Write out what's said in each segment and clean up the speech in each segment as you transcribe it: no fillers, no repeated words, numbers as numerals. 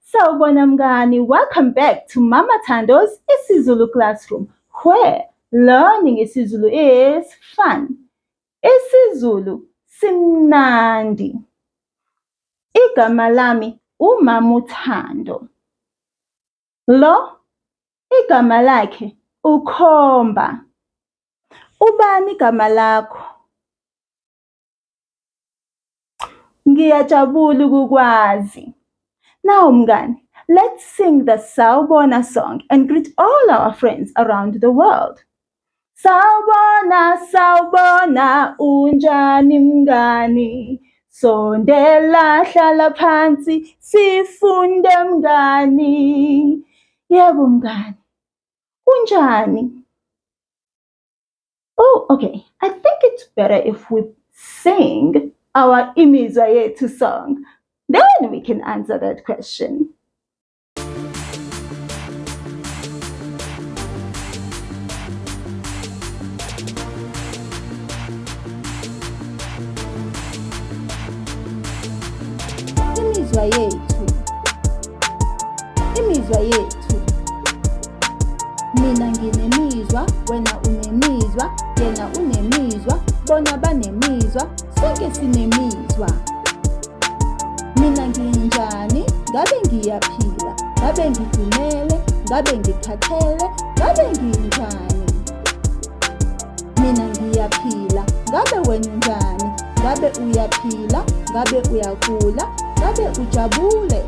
Sawubona mngani. Welcome back to Mama Tando's isiZulu classroom, where learning isiZulu is fun. isiZulu simnandi. Igama lami uMama uThando. Lo igama lakhe uKhomba. Ubani igama lakho? Ngiyajabula ukukwazi. Now mngani, let's sing the Sawubona song and greet all our friends around the world. Sawubona, sawubona, unjani mngani? Sondela, hlala phansi, sifunde mngani. Yebo mngani, unjani? Oh, okay. I think it's better if we sing our Imizwa Yethu song. Then we can answer that question. Imizwa yethu. Imizwa yethu. Mina nginemizwa, wena unemizwa, yena unemizwa, bona banemizwa, sonke sinemizwa. Mina nginjani, ngabe ngiyaphila, ngabe ngidumele, ngabe ngikhathele, ngabe nginjani. Mina ngiyaphila, ngabe wena unjani, ngabe uyaphila, ngabe uyagula, ngabe ujabule.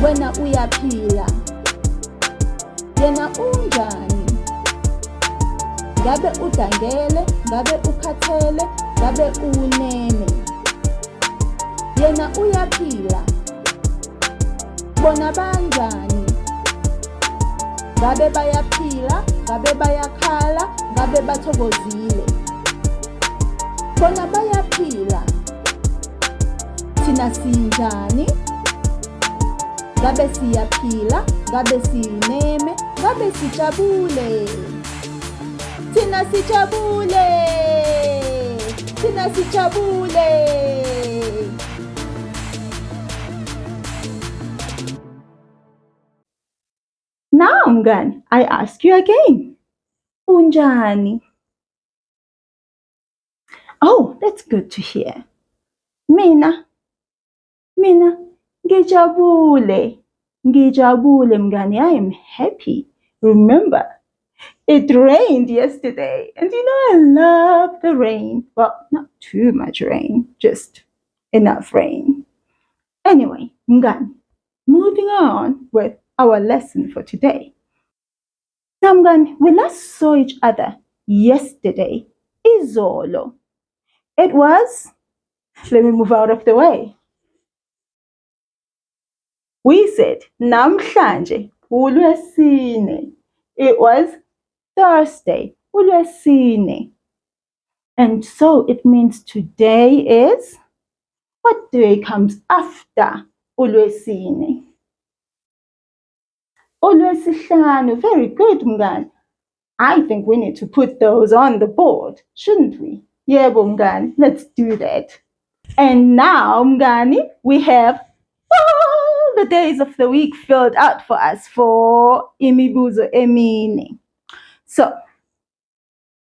Wena uyaphila, yena unjani. Ngabe udangele, ngabe ukhathele, ngabe unene. Yena uyaphila, bona banjani. Ngabe bayaphila, ngabe bayakhala, ngabe bathokozile. Bona bayaphila, thina sinjani. Ngabe siyaphila, ngabe sineme, ngabe sijabule. Thina sijabule, thina sijabule. Now mngani, I ask you again. Unjani? Oh, that's good to hear. Mina ngijabule. Ngijabule mngani, I am happy. Remember, it rained yesterday, and you know I love the rain. Well, not too much rain, just enough rain. Anyway, mngani, moving on with our lesson for today. Now mngani, we last saw each other yesterday, izolo. It was, let me move out of the way. We said namhlanje uLwesine. It was Thursday, uLwesine. And so it means today is, what day comes after uLwesine? uLwesihlanu. Very good mngani. I think we need to put those on the board, shouldn't we? Yebo mngani, let's do that. And now mngani, we have all the days of the week filled out for us for imibuzo emine. So,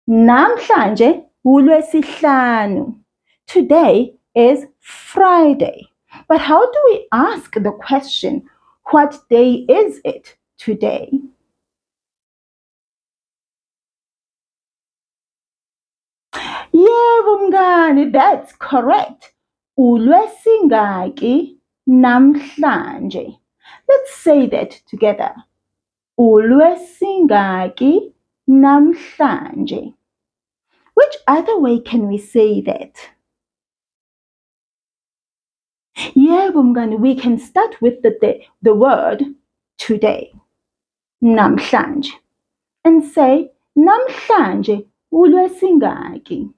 namhlanje uLwesihlanu. Today is Friday. But how do we ask the question, what day is it today? Yebo mngani, that's correct. uLwesingaki namhlanje. Let's say that together. uLwesingaki namhlanje. Which other way can we say that? Yebo mngani, we can start with the word today, namhlanje, and say namhlanje uLwesingaki.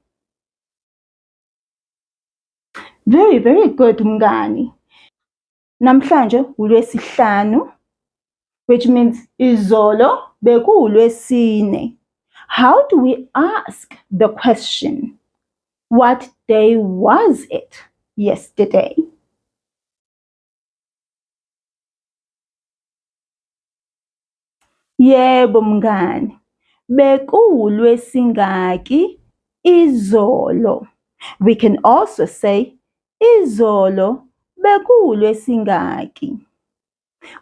Very, very good mngani. Namhlanje uLwesihlanu, which means izolo bekuLwesine. How do we ask the question? What day was it yesterday? Yebo mngani, bekuwulwesingaki izolo. We can also say izolo bekuwulwesingaki.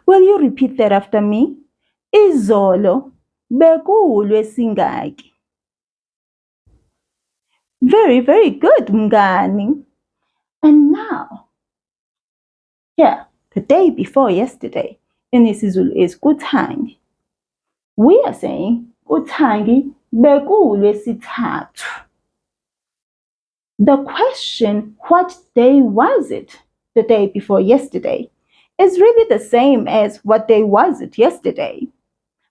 Will you repeat that after me? Izolo bekuwulwesingaki. Very, very good, mngani. And now, yeah, the day before yesterday in isiZulu is Kuthangi. We are saying Kuthangi bekuwulwesithathu. The question, what day was it the day before yesterday, is really the same as what day was it yesterday.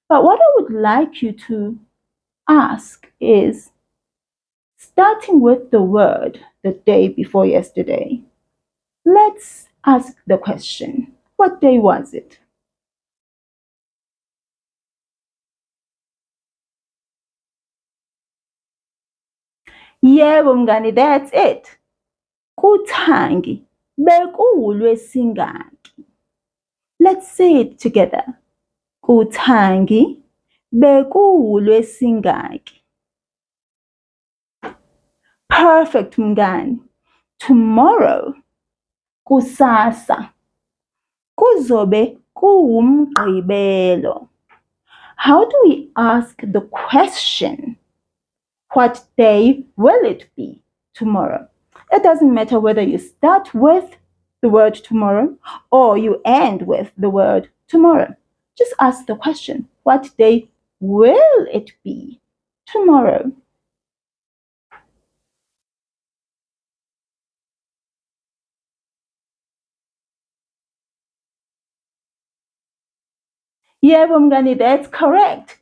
But what I would like you to ask is, starting with the word the day before yesterday, let's ask the question, what day was it? Yebo mngani, that's it. Kuthangi bekuwulwesingaki. Let's say it together. Kuthangi bekuwulwesingaki. Perfect mngani. Tomorrow, kusasa, kuzobe kuwumgqibelo. How do we ask the question? What day will it be tomorrow? It doesn't matter whether you start with the word tomorrow or you end with the word tomorrow. Just ask the question, what day will it be tomorrow? Yebo mngani, that's correct.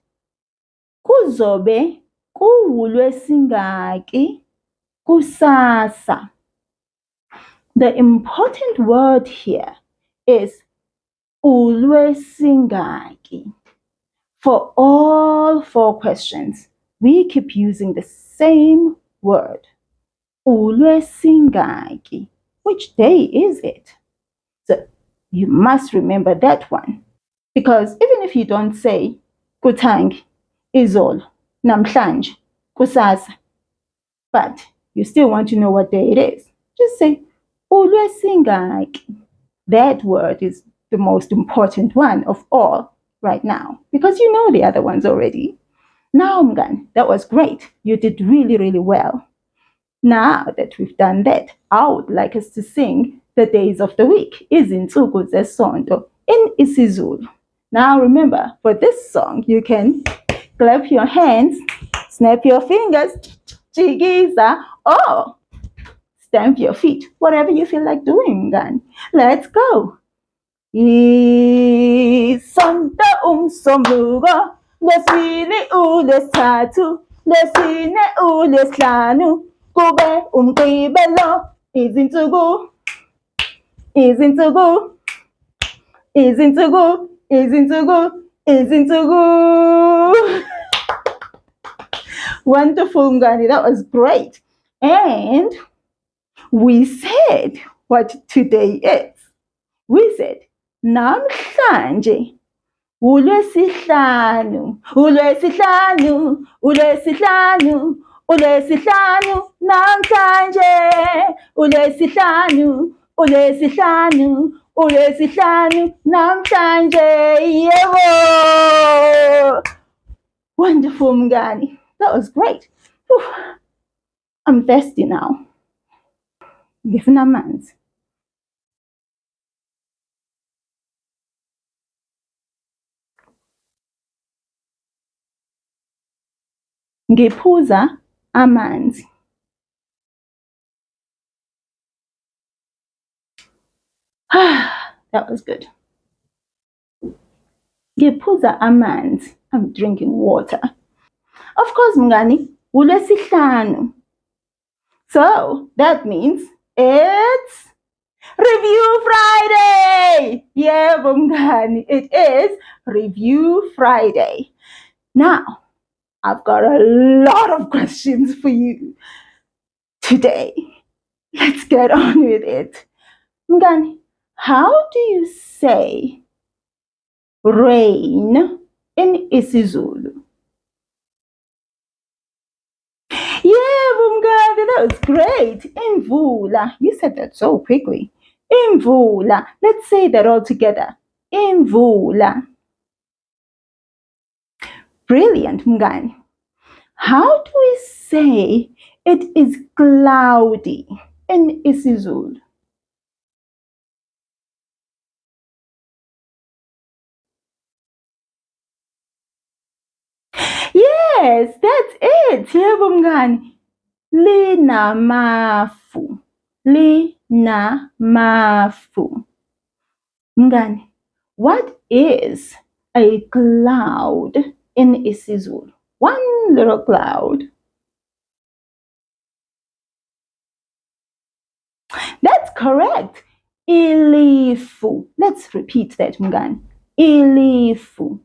Kuzobe kuwulwesingaki kusasa. The important word here is ulwesingaki. For all 4 questions, we keep using the same word. Ulwesingaki. Which day is it? So you must remember that one. Because even if you don't say Kuthangi, izolo, namhlanje, kusasa, but you still want to know what day it is, just say ulwesingaki. That word is the most important one of all right now because you know the other ones already. Now, Mgan, that was great. You did really, really well. Now that we've done that, I would like us to sing the days of the week, izinsuku zesonto, in isiZulu. Now remember, for this song, you can clap your hands, snap your fingers, chigiza, or stamp your feet, whatever you feel like doing, Mgan. Let's go. Isonto umsombuluko, lwesibili ulwesithathu, lwesine ulwesihlanu, kube umgqibelo, izinsuku, izinsuku, izinsuku, izinsuku, izinsuku. Wonderful, Ngani, that was great. And we said what today is. We said, namhlanje ulwesihlanu, ulwesihlanu, ulwesihlanu, ulwesihlanu, namhlanje ulwesihlanu, ulwesihlanu, ulwesihlanu, namhlanje, yebo. Wonderful, Mngani. That was great. Whew. I'm thirsty now. Ngifuna amanzi. Ngiphuza amanzi. That was good. Ngiphuza amanzi. I'm drinking water. Of course, Mngani, ulwesihlanu. So that means it's Review Friday. Yeah, Mngani, it is Review Friday. Now, I've got a lot of questions for you today. Let's get on with it. Mngani, how do you say rain in isiZulu? Yeah, Mngani, that was great. Imvula. You said that so quickly. Imvula. Let's say that all together. Imvula. Brilliant, Mngani. How do we say it is cloudy in isiZulu? Yes, that's it. Yebo mngani. Linamafu. Linamafu. Mngani, what is a cloud in isiZulu? One little cloud. That's correct. Ilifu. Let's repeat that, mngani. Ilifu.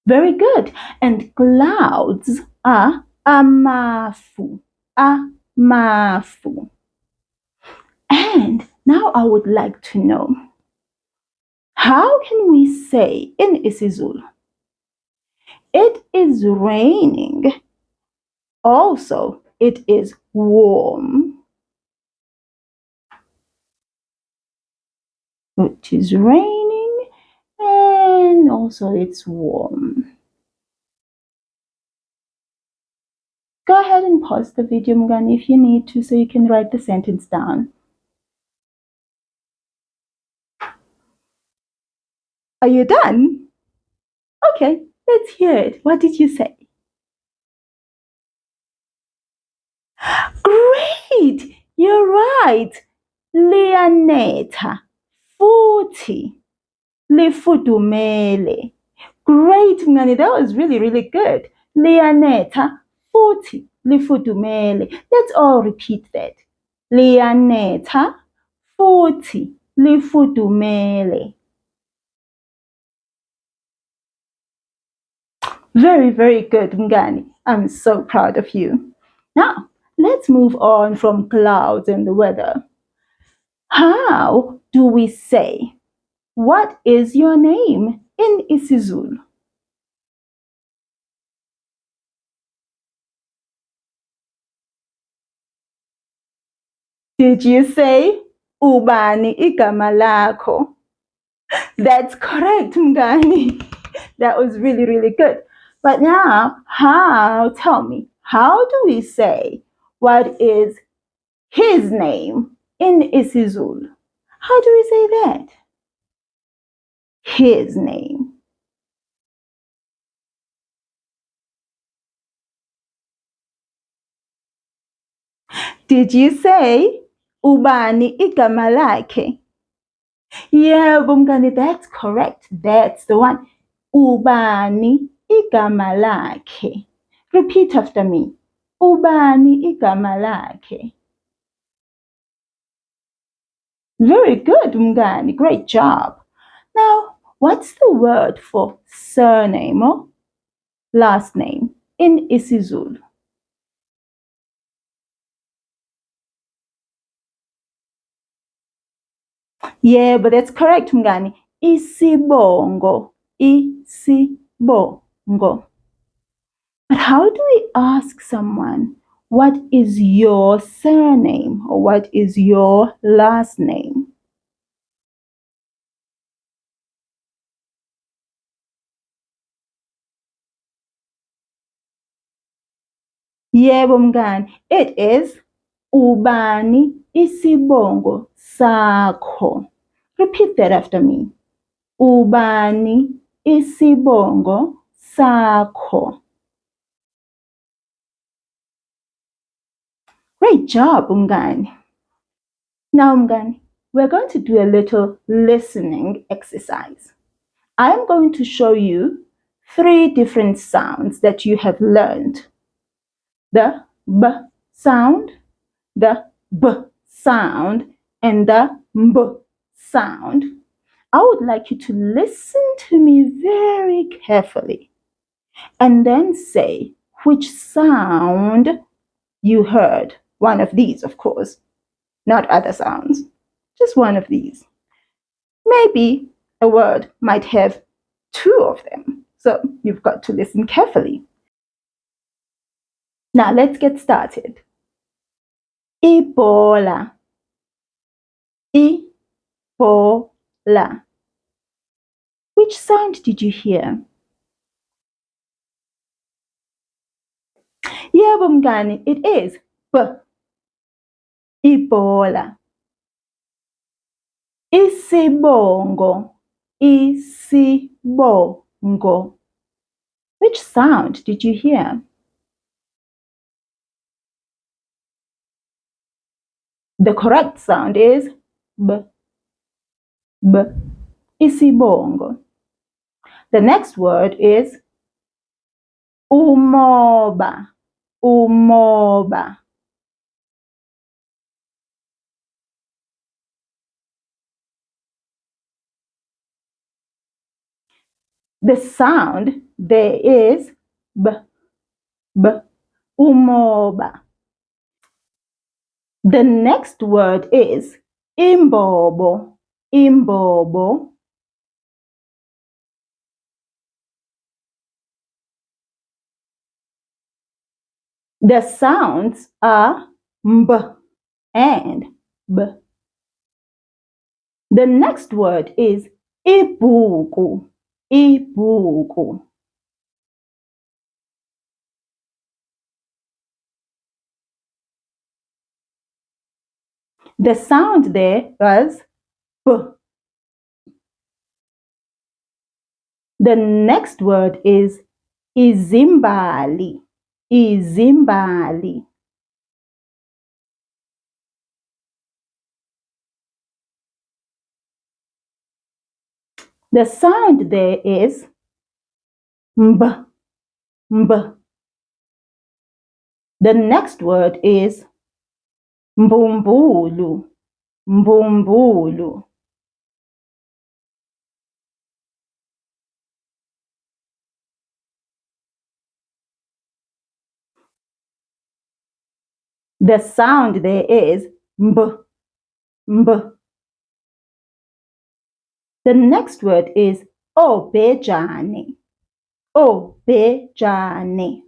Very good. And clouds are amafu. Amafu. And now I would like to know, how can we say in isiZulu, it is raining, also it is warm? It is raining and also it's warm. Go ahead and pause the video, Mngani, if you need to, so you can write the sentence down. Are you done? Okay, let's hear it. What did you say? Great! You're right. Liyanetha futhi lifudumele. Great, Mngani. That was really, really good. Liyanetha futhi lifudumele. Let's all repeat that. Liyanetha futhi lifudumele. Very, very good, Mngani. I'm so proud of you. Now, let's move on from clouds and the weather. How do we say, what is your name in isiZulu? Did you say, ubani igama lakho? That's correct, Mngani. That was really, really good. But now, tell me, how do we say, what is his name in isiZulu? How do we say that? His name. Did you say, ubani igama lakhe? Yeah, Mngani, that's correct. That's the one. Ubani igama lakhe. Repeat after me. Ubani igama lakhe. Very good, Mngani. Great job. Now, what's the word for surname or last name in isiZulu? Yeah, but that's correct, Mngani. Isibongo. Isibongo. But how do we ask someone, what is your surname or what is your last name? Yebo mngani, it is ubani isibongo sakho. Repeat that after me. Ubani isibongo sakho. Great job, Mngani. Now, Mngani, we're going to do a little listening exercise. I'm going to show you 3 different sounds that you have learned. The B sound, the B sound, and the B sound. I would like you to listen to me very carefully and then say which sound you heard. One of these, of course, not other sounds, just one of these. Maybe a word might have two of them. So you've got to listen carefully. Now let's get started. Ibhola. Ibhola. Which sound did you hear? Yebo mngani, it is B. Ibhola. Isibongo. Isibongo. Which sound did you hear? The correct sound is B. B. Isibongo. The next word is umoba. Umoba. The sound there is B. B. Umoba. The next word is imbobo. Imbobo. The sounds are mb and b. The next word is ibhuku. Ibhuku. The sound there was b. The next word is izimbali. Izimbali. The sound there is mb. Mb. The next word is mbumbulu. Mbumbulu. The sound there is mb. Mb. The next word is obhejane. Obhejane.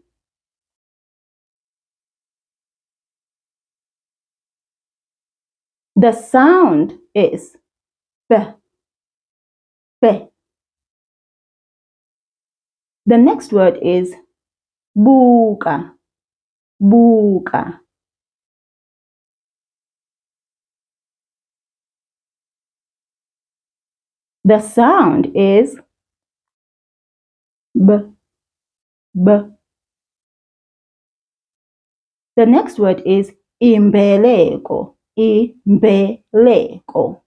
The sound is b. B. The next word is buka. Buka. The sound is b. B. The next word is imbeleko. Imbeleko.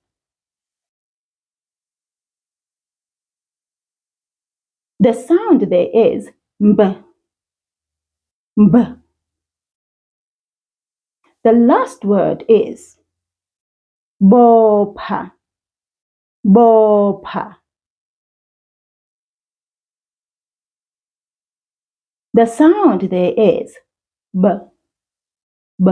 The sound there is mb. Mb. The last word is bopha. Bopha. The sound there is b. B.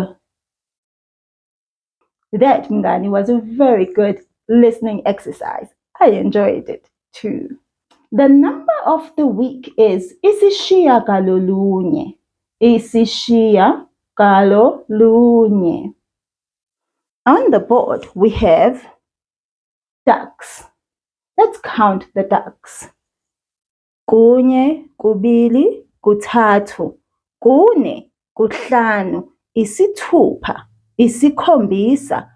That, mngani, was a very good listening exercise. I enjoyed it too. The number of the week is isishiyagalolunye. Isishiyagalolunye. On the board, we have ducks. Let's count the ducks. Kunye, kubili, kuthathu, kune, kuhlanu, isithupha, isikhombisa,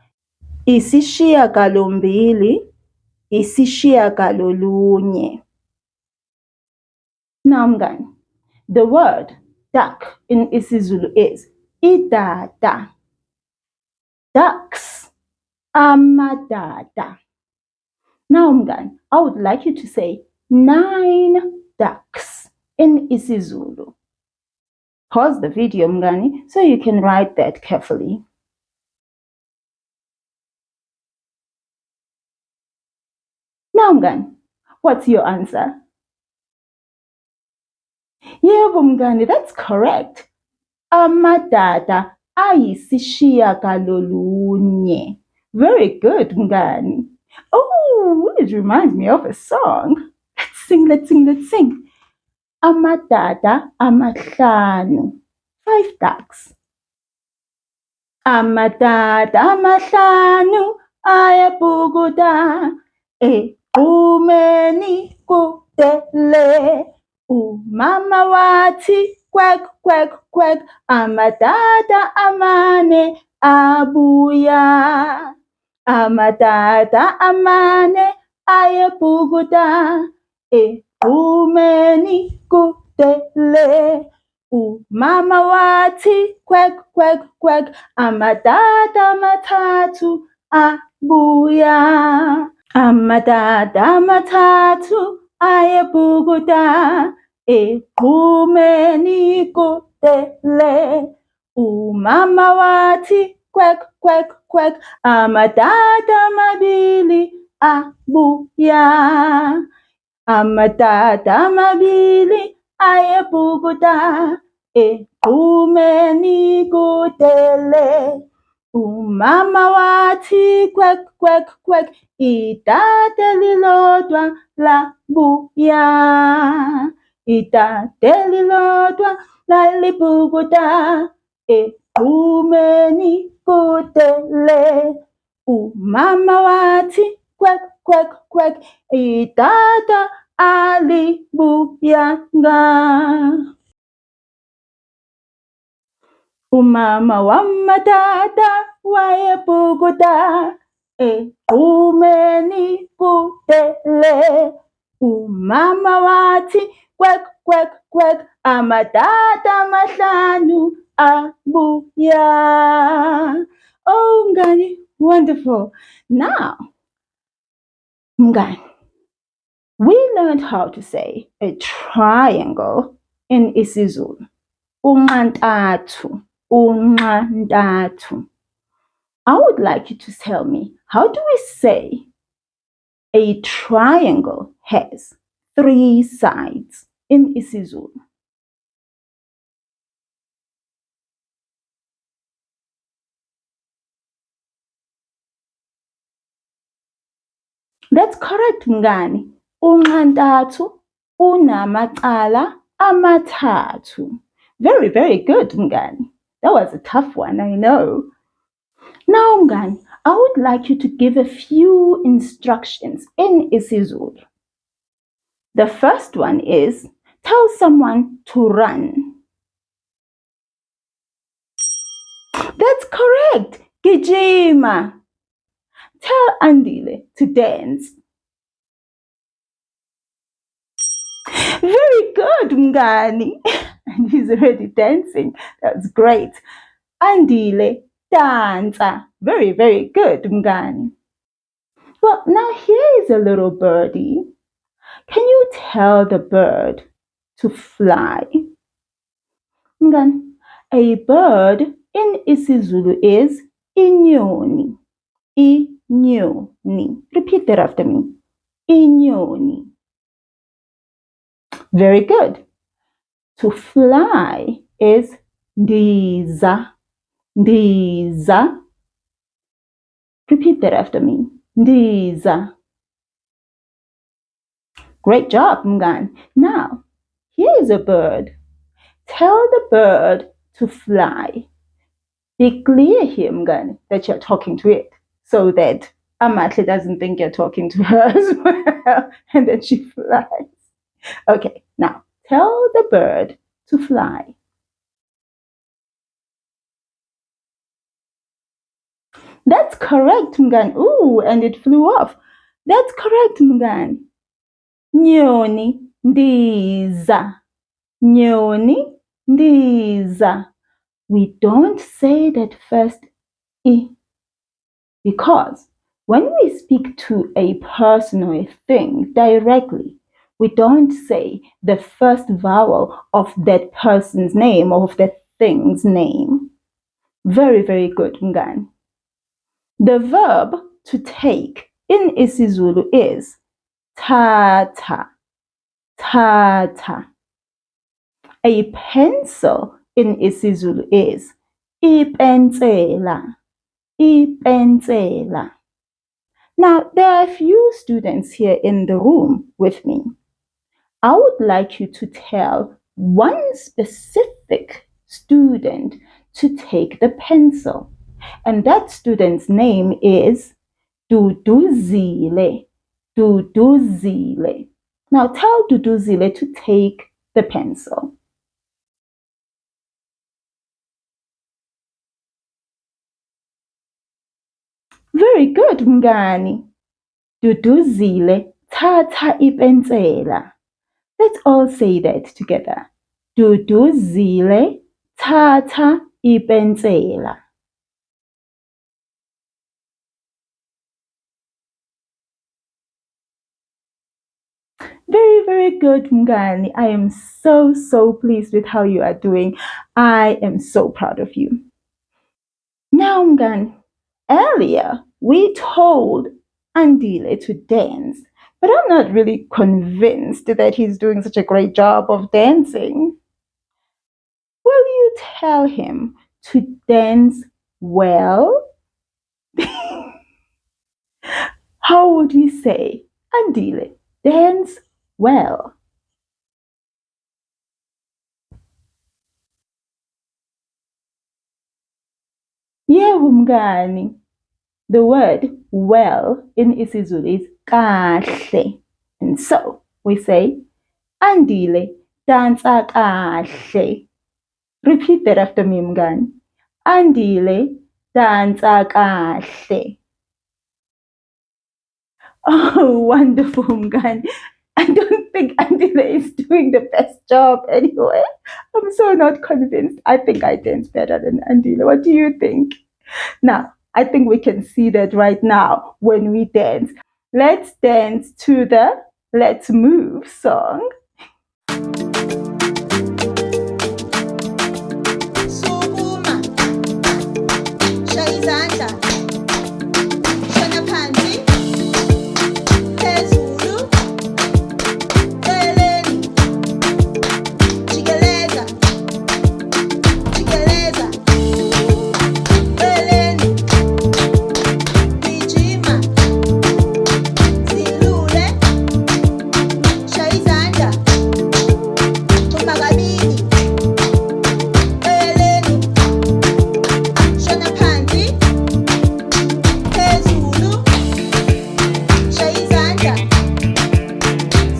isishiyagalombili, isishiyagalolunye. Now, mngani, the word duck in isiZulu is idada. Ducks, amadada. Now, mngani, I would like you to say 9 ducks in isiZulu. Pause the video, mngani, so you can write that carefully. Now, mngani, what's your answer? Yebo mngani, that's correct. Amadada ayisishiyagalolunye. Very good, mngani. Oh, it reminds me of a song. Let's let's sing. Amadada amahlanu. 5 ducks. Amadada amahlanu ayabhukuda egqumeni kudele. Umama wathi quack quack quack, amadada amane abuya. Amadada amane ayebhukuda egqumeni kudele. Umama wathi quack quack quack, amadada amathathu abuya. Amadada amathathu ayebhukuda egqumeni kudele. Umama wathi quack quack quack, amadada amabili abuya. Amadada amabili ayebhukuda egqumeni kudele. Umama wathi quack quack quack, idada elilodwa labuya. Idada elilodwa lalibhukuda egqumeni kudele. Umama wathi quack quack quack, idada alibuyanga. Umama wamadada wayebhukuda egqumeni kudele. Umama wathi quack quack quack, amadada amahlanu abuya. Oh mngani, wonderful. Now, mngani, we learned how to say a triangle in isiZulu. Unxantathu, unxantathu. I would like you to tell me, how do we say a triangle has 3 sides in isiZulu? That's correct, mngani. Unxantathu unamacala amathathu. Very, very good, mngani. That was a tough one, I know. Now, mngani, I would like you to give a few instructions in isiZulu. The first one is, tell someone to run. That's correct, gijima. Tell Andile to dance. Very good, mngani. And he's already dancing. That's great. Andile, danza. Very, very good, mngani. Well, now here is a little birdie. Can you tell the bird to fly? Mngani, a bird in isiZulu is inyoni. Inyoni. Repeat that after me. Inyoni. Very good. To fly is ndiza. Ndiza. Repeat that after me. Ndiza. Great job, mngani. Now, here is a bird. Tell the bird to fly. Be clear here, mngani, that you're talking to it, so that Amatle doesn't think you're talking to her as well, and then she flies. Okay, now tell the bird to fly. That's correct, mngani. Ooh, and it flew off. That's correct, mngani. Nyoni ndiza. Nyoni ndiza. We don't say that first I, because when we speak to a person or a thing directly, we don't say the first vowel of that person's name or of that thing's name. Very, very good, mngani. The verb to take in isiZulu is thatha. Thatha. A pencil in isiZulu is ipensela. Ipensela. Now, there are a few students here in the room with me. I would like you to tell one specific student to take the pencil. And that student's name is Duduzile. Duduzile. Now tell Duduzile to take the pencil. Very good, Mngani. Duduzile, thatha ipensela. Let's all say that together. Duduzile, thatha ipensela. Very, very good, Mngani. I am so pleased with how you are doing. I am so proud of you. Now, Mngani, earlier we told Andile to dance, but I'm not really convinced that he's doing such a great job of dancing. Will you tell him to dance well? How would we say, Andile, dance well? Yebo mngani. The word well in isiZulu is kahle. And so we say, Andile, dansa kahle. Repeat that after me, mngani. Andile, dansa kahle. Oh, wonderful, Mngani. I don't think Andile is doing the best job anyway. I'm so not convinced. I think I dance better than Andile. What do you think? Now, I think we can see that right now when we dance. Let's dance to the Let's Move song. Sukuma, shaya izandla, shona phansi, phezulu, eceleni, jikeleza, jikeleza, eceleni, gijima, zilule, shaya izandla, thumba kabili, eceleni, shona phansi, phezulu, shaya izandla,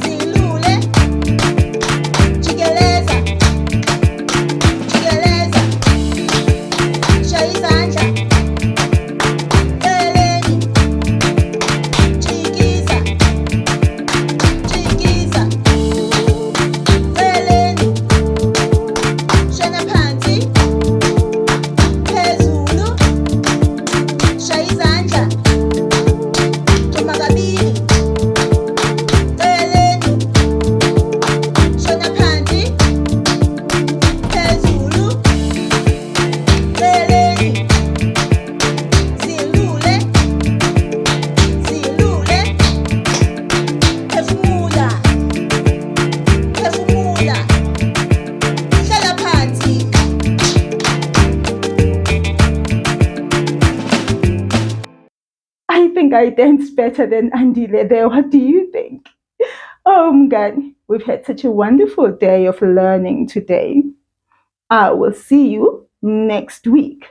zilule, jikeleza, jikeleza, shaya izandla, eceleni, jikiza, jikiza, eceleni, shona phansi, phezulu, shaya izandla, thumba kabili, eceleni, shona phansi, phezulu, eceleni, zilule, zilule, phefumula, phefumula, hlala phansi. I think I dance better than Andile there. What do you think? Oh, Mngani, we've had such a wonderful day of learning today. I will see you next week.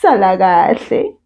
Salagahle.